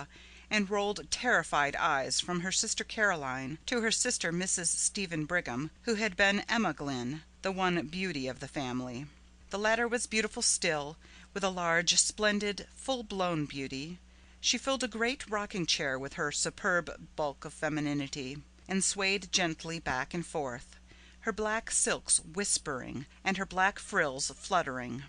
Rebecca, and rolled terrified eyes from her sister Caroline to her sister Mrs. Stephen Brigham, who had been Emma Glynn, the one beauty of the family. The latter was beautiful still, with a large, splendid, full-blown beauty. She filled a great rocking-chair with her superb bulk of femininity, and swayed gently back and forth, her black silks whispering and her black frills fluttering.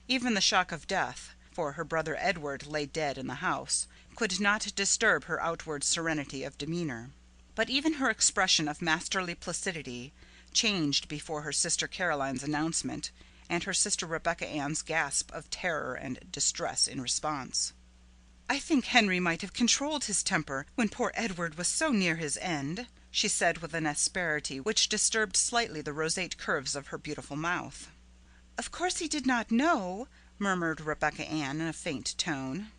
Even the shock of death, for her brother Edward lay dead in the house, could not disturb her outward serenity of demeanour. But even her expression of masterly placidity changed before her sister Caroline's announcement, and her sister Rebecca Ann's gasp of terror and distress in response. "I think Henry might have controlled his temper when poor Edward was so near his end," she said with an asperity which disturbed slightly the roseate curves of her beautiful mouth. "Of course he did not know," murmured Rebecca Ann in a faint tone.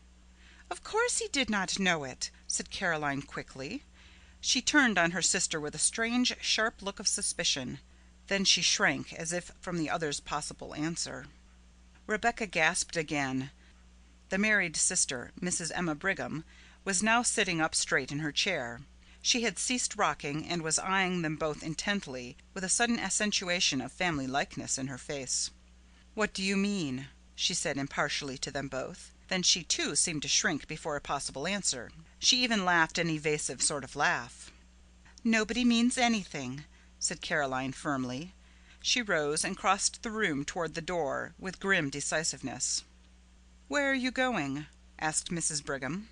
"Of course he did not know it," said Caroline quickly. She turned on her sister with a strange, sharp look of suspicion. Then she shrank as if from the other's possible answer. Rebecca gasped again. The married sister, Mrs. Emma Brigham, was now sitting up straight in her chair. She had ceased rocking and was eyeing them both intently, with a sudden accentuation of family likeness in her face. "What do you mean?" she said impartially to them both. Then she too seemed to shrink before a possible answer. She even laughed an evasive sort of laugh. "Nobody means anything," said Caroline firmly. She rose and crossed the room toward the door with grim decisiveness. "Where are you going?" asked Mrs. Brigham.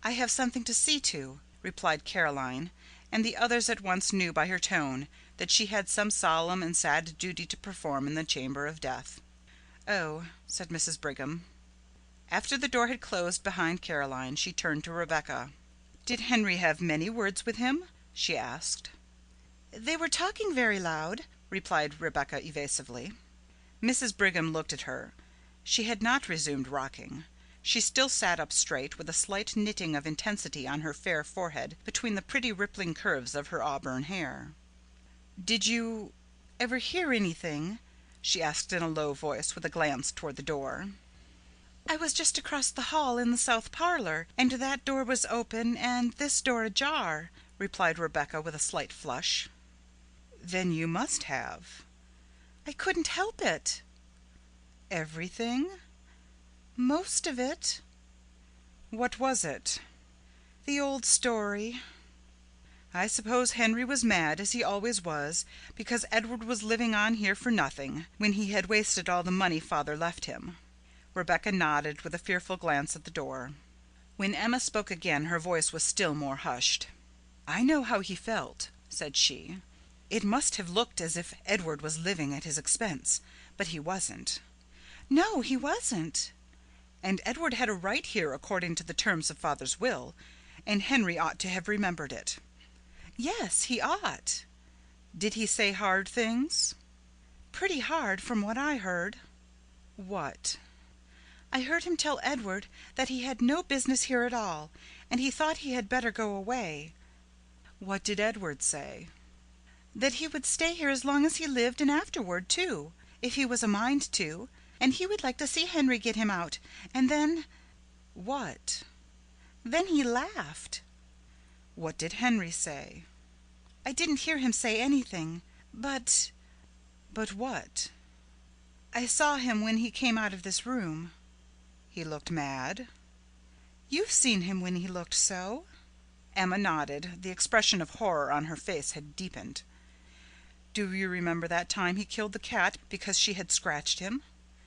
"I have something to see to," replied Caroline, and the others at once knew by her tone that she had some solemn and sad duty to perform in the chamber of death. "Oh," said Mrs. Brigham. After the door had closed behind Caroline, she turned to Rebecca. "Did Henry have many words with him?" she asked. "They were talking very loud," replied Rebecca evasively. Mrs. Brigham looked at her. She had not resumed rocking. She still sat up straight, with a slight knitting of intensity on her fair forehead between the pretty rippling curves of her auburn hair. "Did you ever hear anything?" she asked in a low voice, with a glance toward the door. "I was just across the hall in the south parlour, and that door was open and this door ajar," replied Rebecca with a slight flush. "Then you must have." "I couldn't help it." "Everything?" "Most of it." "What was it?" "The old story." "I suppose Henry was mad, as he always was, because Edward was living on here for nothing, when he had wasted all the money father left him." Rebecca nodded with a fearful glance at the door. When Emma spoke again her voice was still more hushed. "I know how he felt," said she. "It must have looked as if Edward was living at his expense, but he wasn't." "No, he wasn't." "And Edward had a right here according to the terms of father's will, and Henry ought to have remembered it." "Yes, he ought." "Did he say hard things?" "Pretty hard, from what I heard." "What?" "I heard him tell Edward that he had no business here at all, and he thought he had better go away." "What did Edward say?" "That he would stay here as long as he lived, and afterward, too, if he was a mind to, and he would like to see Henry get him out, and then—" "What?" "Then he laughed." "What did Henry say?" "I didn't hear him say anything, but—" "But what?" "I saw him when he came out of this room." "He looked mad?" "You've seen him when he looked so." Emma nodded. The expression of horror on her face had deepened. "Do you remember that time he killed the cat because she had scratched him?"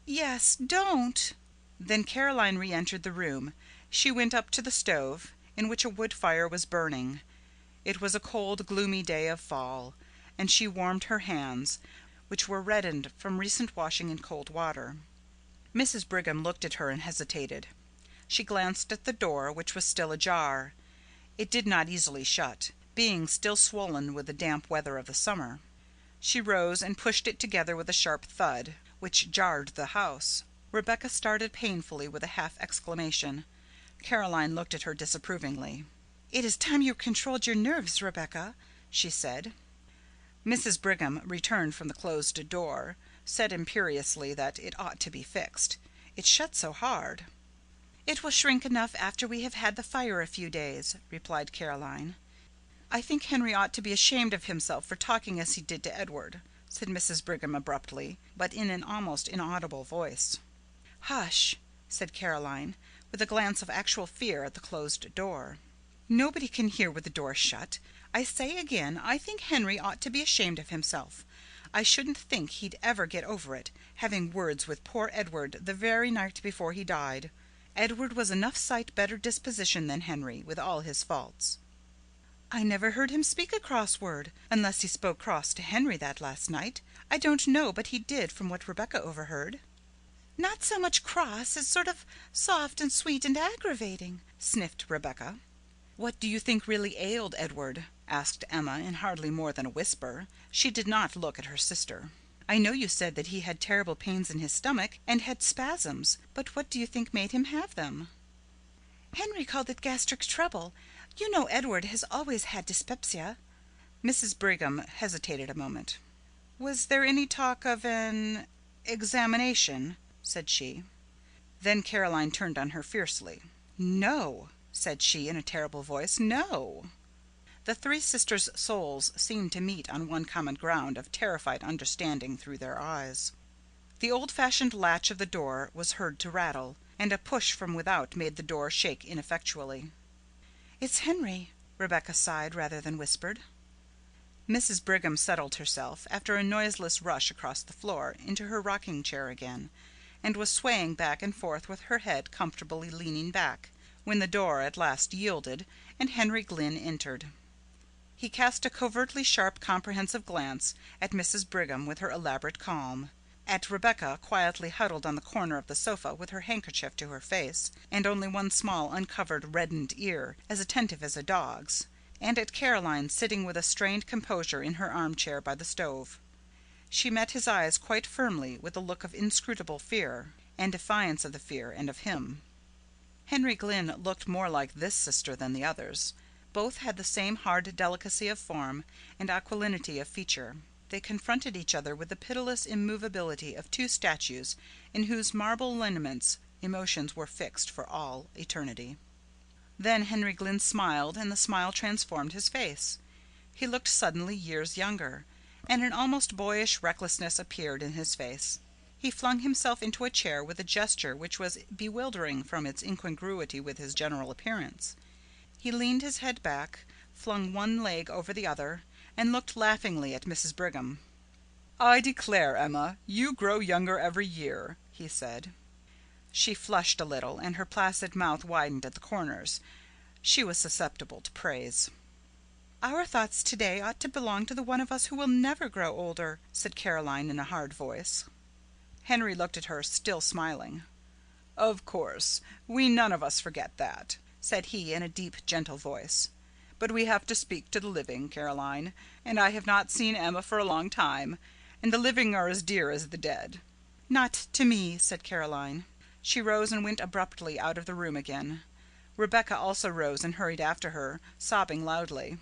"Yes, don't." Then Caroline re-entered the room. She went up to the stove, in which a wood fire was burning. It was a cold, gloomy day of fall, and she warmed her hands, which were reddened from recent washing in cold water. Mrs. Brigham looked at her and hesitated. She glanced at the door, which was still ajar. It did not easily shut, being still swollen with the damp weather of the summer. She rose and pushed it together with a sharp thud, which jarred the house. Rebecca started painfully with a half exclamation. Caroline looked at her disapprovingly. "It is time you controlled your nerves, Rebecca," she said. Mrs. Brigham returned from the closed door, said imperiously that it ought to be fixed. It shut so hard. "It will shrink enough after we have had the fire a few days," replied Caroline. "I think Henry ought to be ashamed of himself for talking as he did to Edward," said Mrs. Brigham abruptly, but in an almost inaudible voice. "Hush," said Caroline, with a glance of actual fear at the closed door. "Nobody can hear with the door shut. I say again, I think Henry ought to be ashamed of himself. I shouldn't think he'd ever get over it, having words with poor Edward the very night before he died. Edward was enough sight better disposition than Henry, with all his faults." "I never heard him speak a cross word, unless he spoke cross to Henry that last night. I don't know but he did from what Rebecca overheard." "Not so much cross as sort of soft and sweet and aggravating," sniffed Rebecca. "What do you think really ailed Edward?" asked Emma in hardly more than a whisper. She did not look at her sister. "I know you said that he had terrible pains in his stomach and had spasms, but what do you think made him have them?" "Henry called it gastric trouble. You know Edward has always had dyspepsia." Mrs. Brigham hesitated a moment. "Was there any talk of an examination?" said she. Then Caroline turned on her fiercely. "No," said she in a terrible voice, "no." The three sisters' souls seemed to meet on one common ground of terrified understanding through their eyes. The old-fashioned latch of the door was heard to rattle, and a push from without made the door shake ineffectually. "It's Henry," Rebecca sighed rather than whispered. Mrs. Brigham settled herself, after a noiseless rush across the floor, into her rocking-chair again, and was swaying back and forth with her head comfortably leaning back, when the door at last yielded and Henry Glynn entered. He cast a covertly sharp, comprehensive glance at Mrs. Brigham with her elaborate calm, at Rebecca quietly huddled on the corner of the sofa with her handkerchief to her face, and only one small uncovered reddened ear, as attentive as a dog's, and at Caroline sitting with a strained composure in her armchair by the stove. She met his eyes quite firmly with a look of inscrutable fear, and defiance of the fear and of him. Henry Glynn looked more like this sister than the others. Both had the same hard delicacy of form and aquilinity of feature. They confronted each other with the pitiless immovability of two statues in whose marble lineaments emotions were fixed for all eternity. Then Henry Glynn smiled, and the smile transformed his face. He looked suddenly years younger, and an almost boyish recklessness appeared in his face. He flung himself into a chair with a gesture which was bewildering from its incongruity with his general appearance. He leaned his head back, flung one leg over the other, and looked laughingly at Mrs. Brigham. "I declare, Emma, you grow younger every year," he said. She flushed a little, and her placid mouth widened at the corners. She was susceptible to praise. "Our thoughts today ought to belong to the one of us who will never grow older," said Caroline in a hard voice. Henry looked at her, still smiling. "Of course, we none of us forget that," said he in a deep, gentle voice. "But we have to speak to the living, Caroline, and I have not seen Emma for a long time, and the living are as dear as the dead." "Not to me," said Caroline. She rose and went abruptly out of the room again. Rebecca also rose and hurried after her, sobbing loudly.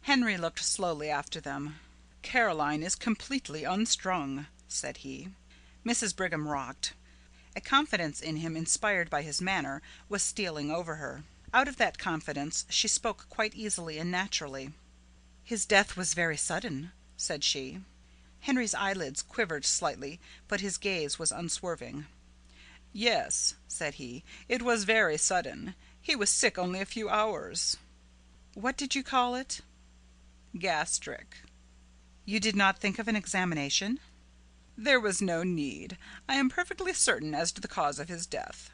Henry looked slowly after them. "Caroline is completely unstrung," said he. Mrs. Brigham rocked. A confidence in him inspired by his manner was stealing over her. Out of that confidence she spoke quite easily and naturally. "His death was very sudden," said she. Henry's eyelids quivered slightly, but his gaze was unswerving. "Yes," said he, "it was very sudden. He was sick only a few hours." "What did you call it?" "Gastric." "You did not think of an examination?" "There was no need. I am perfectly certain as to the cause of his death."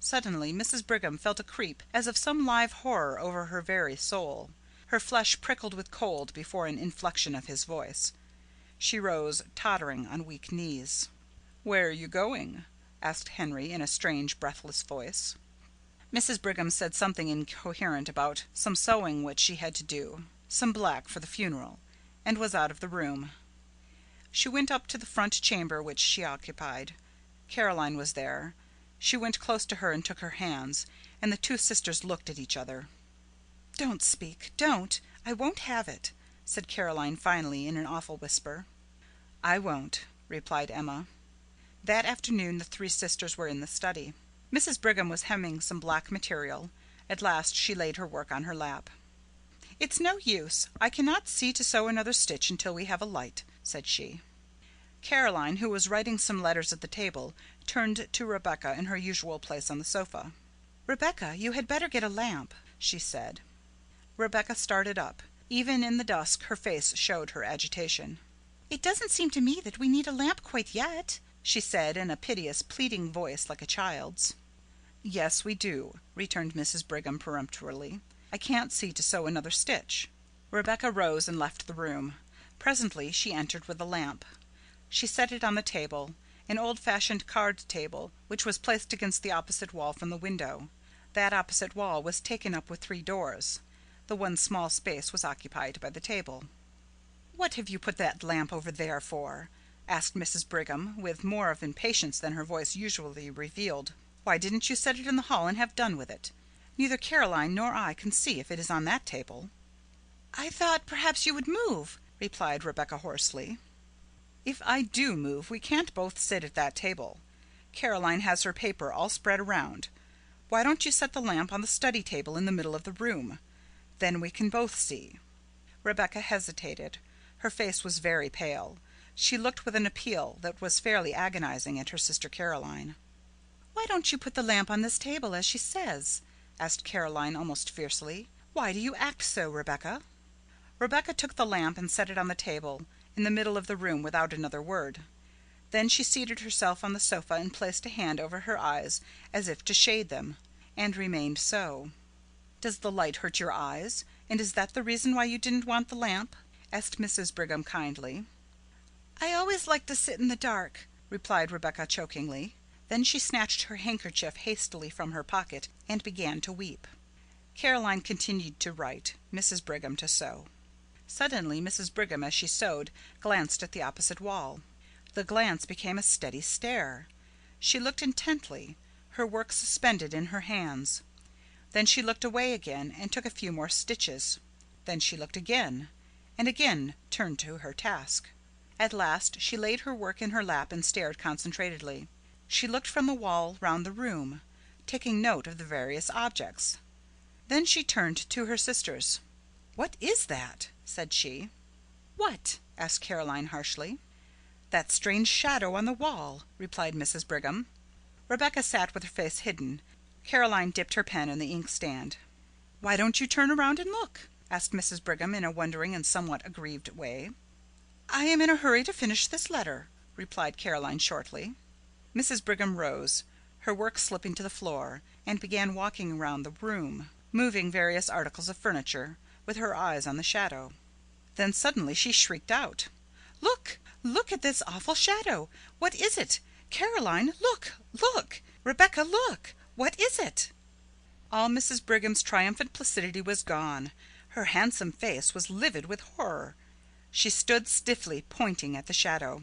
Suddenly Mrs. Brigham felt a creep as of some live horror over her very soul. Her flesh prickled with cold before an inflection of his voice. She rose, tottering on weak knees. "Where are you going?" asked Henry in a strange, breathless voice. Mrs. Brigham said something incoherent about some sewing which she had to do, some black for the funeral, and was out of the room. She went up to the front chamber which she occupied. Caroline was there. She went close to her and took her hands, and the two sisters looked at each other. "Don't speak, don't! I won't have it," said Caroline finally in an awful whisper. "I won't," replied Emma. That afternoon the three sisters were in the study. Mrs. Brigham was hemming some black material. At last she laid her work on her lap. "It's no use. I cannot see to sew another stitch until we have a light," said she. Caroline, who was writing some letters at the table, turned to Rebecca in her usual place on the sofa. "Rebecca, you had better get a lamp," she said. Rebecca started up. Even in the dusk her face showed her agitation. "It doesn't seem to me that we need a lamp quite yet," she said in a piteous, pleading voice like a child's. "Yes, we do," returned Mrs. Brigham peremptorily. "I can't see to sew another stitch." Rebecca rose and left the room. Presently she entered with a lamp. She set it on the table, an old-fashioned card table which was placed against the opposite wall from the window. That opposite wall was taken up with 3 doors. The one small space was occupied by the table. "What have you put that lamp over there for?" asked Mrs. Brigham, with more of impatience than her voice usually revealed. "Why didn't you set it in the hall and have done with it? Neither Caroline nor I can see if it is on that table." "I thought perhaps you would move," replied Rebecca hoarsely. "If I do move, we can't both sit at that table. Caroline has her paper all spread around. Why don't you set the lamp on the study table in the middle of the room? Then we can both see." Rebecca hesitated. Her face was very pale. She looked with an appeal that was fairly agonizing at her sister Caroline. "Why don't you put the lamp on this table, as she says?" asked Caroline almost fiercely. "Why do you act so, Rebecca?" Rebecca took the lamp and set it on the table in the middle of the room without another word. Then she seated herself on the sofa and placed a hand over her eyes as if to shade them, and remained so. "Does the light hurt your eyes, and is that the reason why you didn't want the lamp?" asked Mrs. Brigham kindly. "I always like to sit in the dark," replied Rebecca chokingly. Then she snatched her handkerchief hastily from her pocket and began to weep. Caroline continued to write, Mrs. Brigham to sew. Suddenly Mrs. Brigham, as she sewed, glanced at the opposite wall. The glance became a steady stare. She looked intently, her work suspended in her hands. Then she looked away again and took a few more stitches. Then she looked again, and again turned to her task. At last she laid her work in her lap and stared concentratedly. She looked from the wall round the room, taking note of the various objects. Then she turned to her sisters. "What is that?" said she. "What?" asked Caroline harshly. "That strange shadow on the wall," replied Mrs. Brigham. Rebecca sat with her face hidden. Caroline dipped her pen in the inkstand. "Why don't you turn around and look?" asked Mrs. Brigham in a wondering and somewhat aggrieved way. "I am in a hurry to finish this letter," replied Caroline shortly. Mrs. Brigham rose, her work slipping to the floor, and began walking around the room, moving various articles of furniture, with her eyes on the shadow. Then suddenly she shrieked out. "Look! Look at this awful shadow! What is it? Caroline, look! Look! Rebecca, look! What is it?" All Mrs. Brigham's triumphant placidity was gone. Her handsome face was livid with horror. She stood stiffly pointing at the shadow.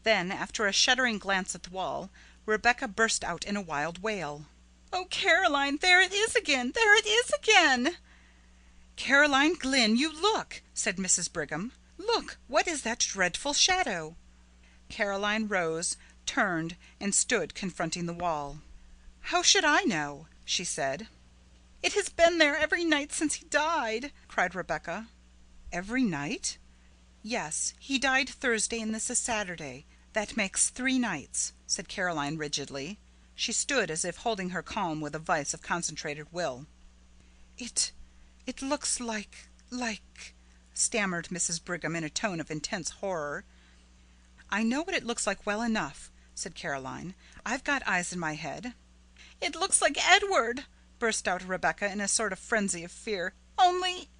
Then, after a shuddering glance at the wall, Rebecca burst out in a wild wail. "Oh, Caroline, there it is again! There it is again!" "Caroline Glynn, you look!" said Mrs. Brigham. "Look! What is that dreadful shadow?" Caroline rose, turned, and stood confronting the wall. "How should I know?" she said. "It has been there every night since he died," cried Rebecca. "Every night?" "Yes, he died Thursday and this is Saturday. That makes 3 nights," said Caroline rigidly. She stood as if holding her calm with a vice of concentrated will. It looks like," stammered Mrs. Brigham in a tone of intense horror. "I know what it looks like well enough," said Caroline. "I've got eyes in my head." "It looks like Edward!" burst out Rebecca in a sort of frenzy of fear. "Only—"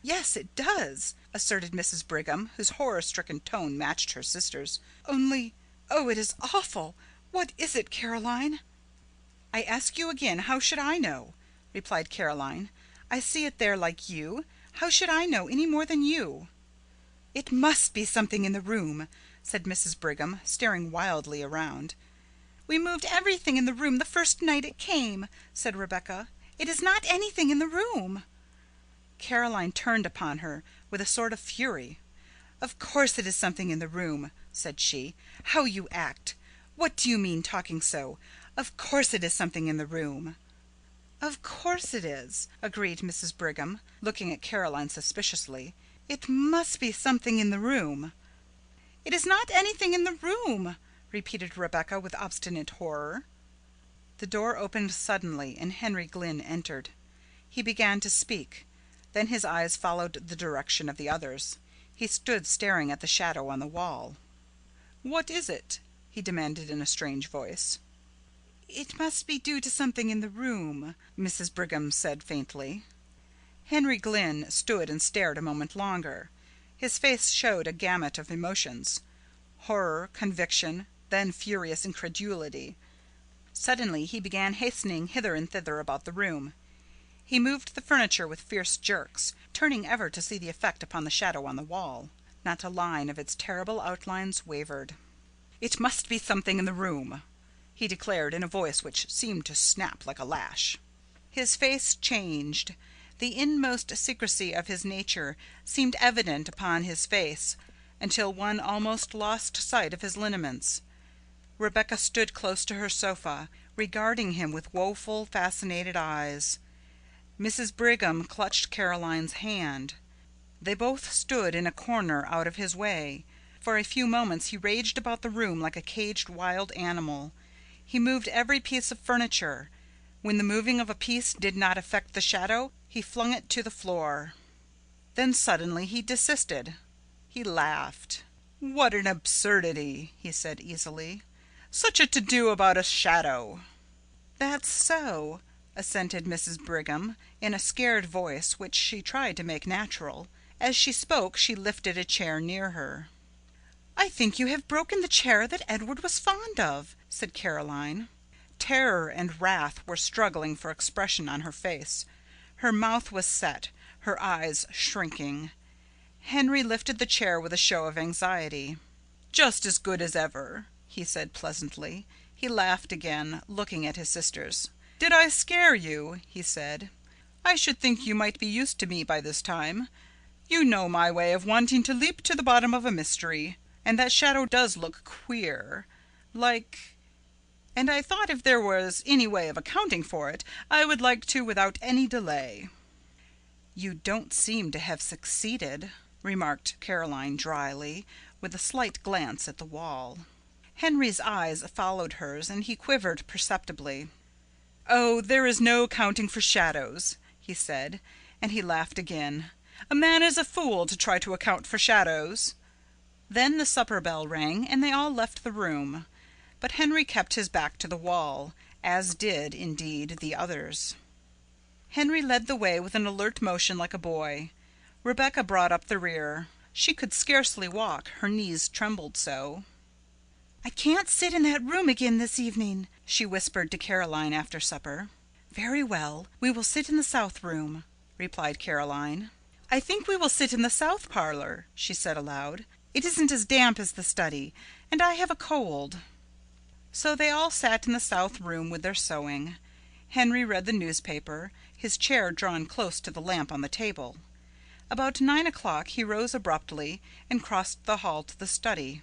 "Yes, it does," asserted Mrs. Brigham, whose horror-stricken tone matched her sister's. "Only, oh, it is awful! What is it, Caroline?" "I ask you again, how should I know?" replied Caroline. "I see it there like you. How should I know any more than you?" "It must be something in the room," said Mrs. Brigham, staring wildly around. "We moved everything in the room the first night it came," said Rebecca. "It is not anything in the room." Caroline turned upon her with a sort of fury. "Of course it is something in the room," said she. "How you act! What do you mean, talking so? Of course it is something in the room." "Of course it is," agreed Mrs. Brigham, looking at Caroline suspiciously. "It must be something in the room." "It is not anything in the room," repeated Rebecca with obstinate horror. The door opened suddenly and Henry Glynn entered. He began to speak. Then his eyes followed the direction of the others. He stood staring at the shadow on the wall. "What is it?" he demanded in a strange voice. "It must be due to something in the room," Mrs. Brigham said faintly. Henry Glynn stood and stared a moment longer. His face showed a gamut of emotions: horror, conviction, then furious incredulity. Suddenly he began hastening hither and thither about the room. He moved the furniture with fierce jerks, turning ever to see the effect upon the shadow on the wall. Not a line of its terrible outlines wavered. "It must be something in the room," he declared in a voice which seemed to snap like a lash. His face changed. The inmost secrecy of his nature seemed evident upon his face, until one almost lost sight of his lineaments. Rebecca stood close to her sofa, regarding him with woeful, fascinated eyes. Mrs. Brigham clutched Caroline's hand. They both stood in a corner out of his way. For a few moments he raged about the room like a caged wild animal. He moved every piece of furniture. When the moving of a piece did not affect the shadow, he flung it to the floor. Then suddenly he desisted. He laughed. "What an absurdity!" he said easily. "Such a to-do about a shadow!" "That's so," assented Mrs. Brigham in a scared voice which she tried to make natural. As she spoke she lifted a chair near her. "I think you have broken the chair that Edward was fond of," said Caroline. Terror and wrath were struggling for expression on her face. Her mouth was set, her eyes shrinking. Henry lifted the chair with a show of anxiety. "Just as good as ever," he said pleasantly. He laughed again, looking at his sisters. "Did I scare you?" he said. "I should think you might be used to me by this time. You know my way of wanting to leap to the bottom of a mystery. And that shadow does look queer. And I thought if there was any way of accounting for it, I would like to without any delay." "You don't seem to have succeeded," remarked Caroline dryly, with a slight glance at the wall. Henry's eyes followed hers and he quivered perceptibly. "Oh, there is no accounting for shadows," he said, and he laughed again. "A man is a fool to try to account for shadows." Then the supper bell rang and they all left the room. But Henry kept his back to the wall, as did, indeed, the others. Henry led the way with an alert motion like a boy. Rebecca brought up the rear. She could scarcely walk, her knees trembled so. "I can't sit in that room again this evening," she whispered to Caroline after supper. "Very well, we will sit in the south room," replied Caroline. "I think we will sit in the south parlour," she said aloud. "It isn't as damp as the study, and I have a cold." So they all sat in the south room with their sewing. Henry read the newspaper, his chair drawn close to the lamp on the table. About 9 o'clock he rose abruptly and crossed the hall to the study.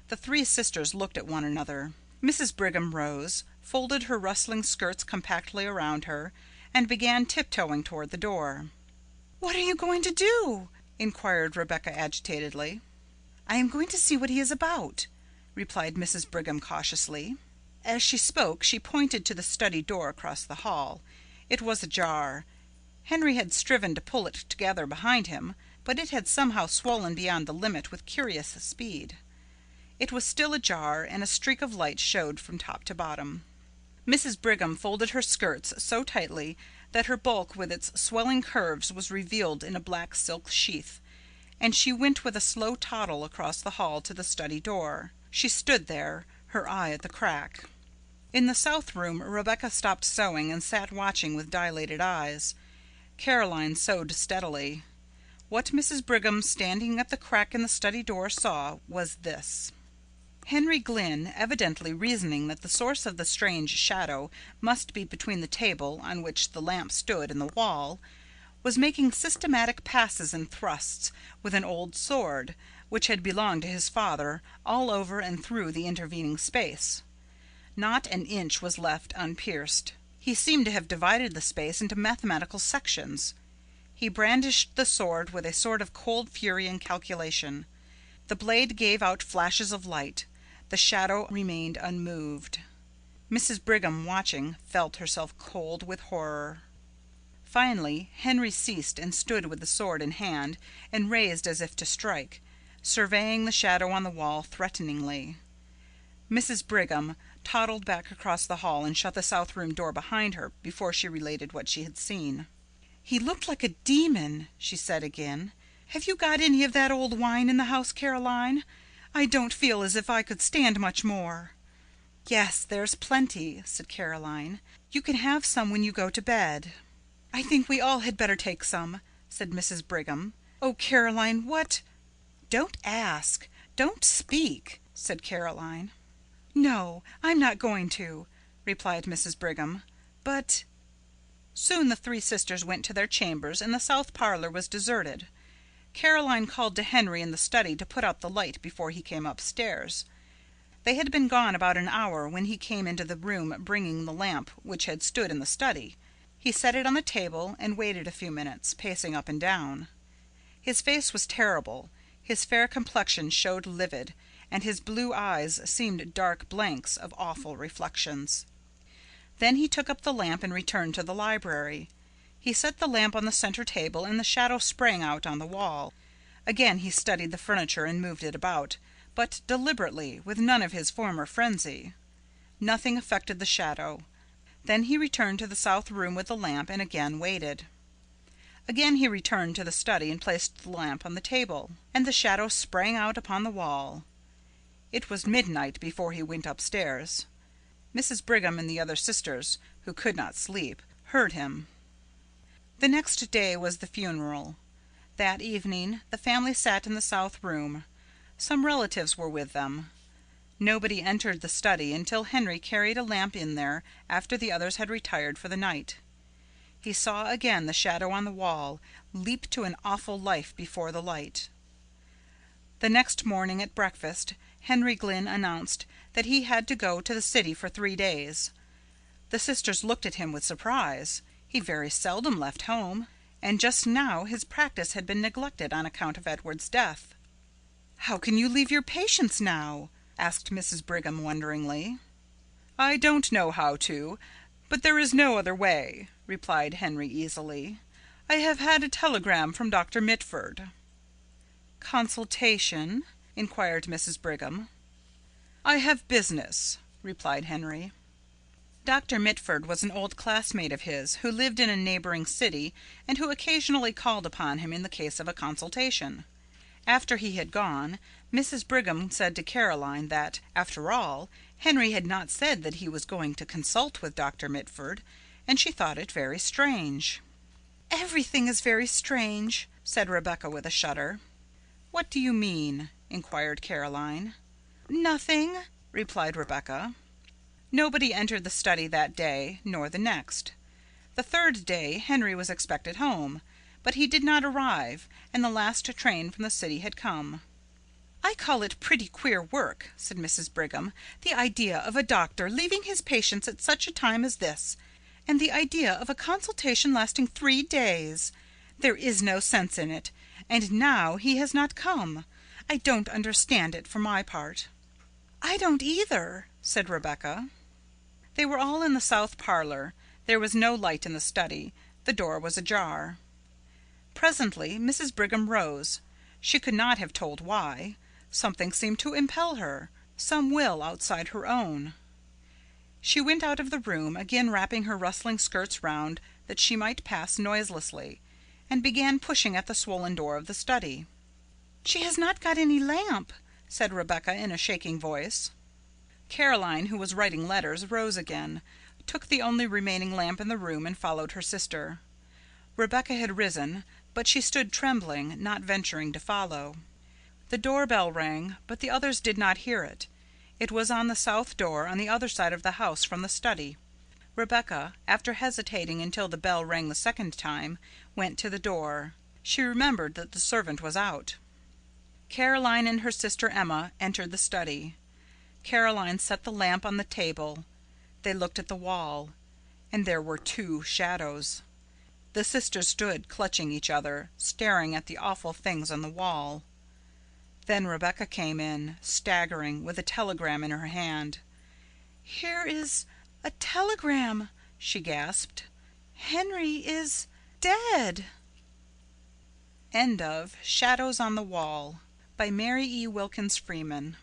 The three sisters looked at one another. Mrs. Brigham rose, folded her rustling skirts compactly around her, and began tiptoeing toward the door. "What are you going to do?" inquired Rebecca agitatedly. "I am going to see what he is about," replied Mrs. Brigham cautiously. As she spoke she pointed to the study door across the hall. It was ajar. Henry had striven to pull it together behind him, but it had somehow swollen beyond the limit with curious speed. It was still ajar, and a streak of light showed from top to bottom. Mrs. Brigham folded her skirts so tightly that her bulk with its swelling curves was revealed in a black silk sheath, and she went with a slow toddle across the hall to the study door. She stood there, her eye at the crack. In the south room Rebecca stopped sewing and sat watching with dilated eyes. Caroline sewed steadily. What Mrs. Brigham, standing at the crack in the study door, saw was this. Henry Glynn, evidently reasoning that the source of the strange shadow must be between the table on which the lamp stood and the wall, was making systematic passes and thrusts with an old sword, which had belonged to his father, all over and through the intervening space. Not an inch was left unpierced. He seemed to have divided the space into mathematical sections. He brandished the sword with a sort of cold fury and calculation. The blade gave out flashes of light. The shadow remained unmoved. Mrs. Brigham, watching, felt herself cold with horror. Finally Henry ceased and stood with the sword in hand and raised as if to strike, surveying the shadow on the wall threateningly. Mrs. Brigham toddled back across the hall and shut the south room door behind her before she related what she had seen. "He looked like a demon," she said again. "Have you got any of that old wine in the house, Caroline? I don't feel as if I could stand much more." "Yes, there's plenty," said Caroline. "You can have some when you go to bed." "I think we all had better take some," said Mrs. Brigham. "Oh, Caroline, what—" "Don't ask. Don't speak," said Caroline. "No, I'm not going to," replied Mrs. Brigham. "But—" Soon the three sisters went to their chambers and the south parlor was deserted. Caroline called to Henry in the study to put out the light before he came upstairs. They had been gone about an hour when he came into the room bringing the lamp which had stood in the study. He set it on the table and waited a few minutes, pacing up and down. His face was terrible. His fair complexion showed livid, and his blue eyes seemed dark blanks of awful reflections. Then he took up the lamp and returned to the library. He set the lamp on the center table and the shadow sprang out on the wall. Again he studied the furniture and moved it about, but deliberately, with none of his former frenzy. Nothing affected the shadow. Then he returned to the south room with the lamp and again waited. Again he returned to the study and placed the lamp on the table, and the shadow sprang out upon the wall. It was midnight before he went upstairs. Mrs. Brigham and the other sisters, who could not sleep, heard him. The next day was the funeral. That evening the family sat in the south room. Some relatives were with them. Nobody entered the study until Henry carried a lamp in there after the others had retired for the night. He saw again the shadow on the wall leap to an awful life before the light. The next morning at breakfast Henry Glynn announced that he had to go to the city for 3 days. The sisters looked at him with surprise. He very seldom left home, and just now his practice had been neglected on account of Edward's death. "How can you leave your patients now?" asked Mrs. Brigham wonderingly. "I don't know how to, but there is no other way," replied Henry easily. "I have had a telegram from Dr. Mitford." "Consultation?" inquired Mrs. Brigham. "I have business," replied Henry. Dr. Mitford was an old classmate of his who lived in a neighboring city and who occasionally called upon him in the case of a consultation. After he had gone, Mrs. Brigham said to Caroline that, after all, Henry had not said that he was going to consult with Dr. Mitford, and she thought it very strange. "Everything is very strange," said Rebecca with a shudder. "What do you mean?" inquired Caroline. "Nothing," replied Rebecca. Nobody entered the study that day, nor the next. The third day Henry was expected home, but he did not arrive, and the last train from the city had come. "I call it pretty queer work," said Mrs. Brigham. "The idea of a doctor leaving his patients at such a time as this, and the idea of a consultation lasting 3 days. There is no sense in it, and now he has not come. I don't understand it, for my part." "I don't either," said Rebecca. They were all in the south parlor. There was no light in the study. The door was ajar. Presently Mrs. Brigham rose. She could not have told why. Something seemed to impel her, some will outside her own. She went out of the room, again wrapping her rustling skirts round that she might pass noiselessly, and began pushing at the swollen door of the study. "She has not got any lamp," said Rebecca in a shaking voice. Caroline, who was writing letters, rose again, took the only remaining lamp in the room, and followed her sister. Rebecca had risen, but she stood trembling, not venturing to follow. The doorbell rang, but the others did not hear it. It was on the south door on the other side of the house from the study. Rebecca, after hesitating until the bell rang the second time, went to the door. She remembered that the servant was out. Caroline and her sister Emma entered the study. Caroline set the lamp on the table. They looked at the wall, and there were two shadows. The sisters stood clutching each other, staring at the awful things on the wall. Then Rebecca came in, staggering, with a telegram in her hand. "Here is a telegram," she gasped. "Henry is dead." End of Shadows on the Wall by Mary E. Wilkins Freeman.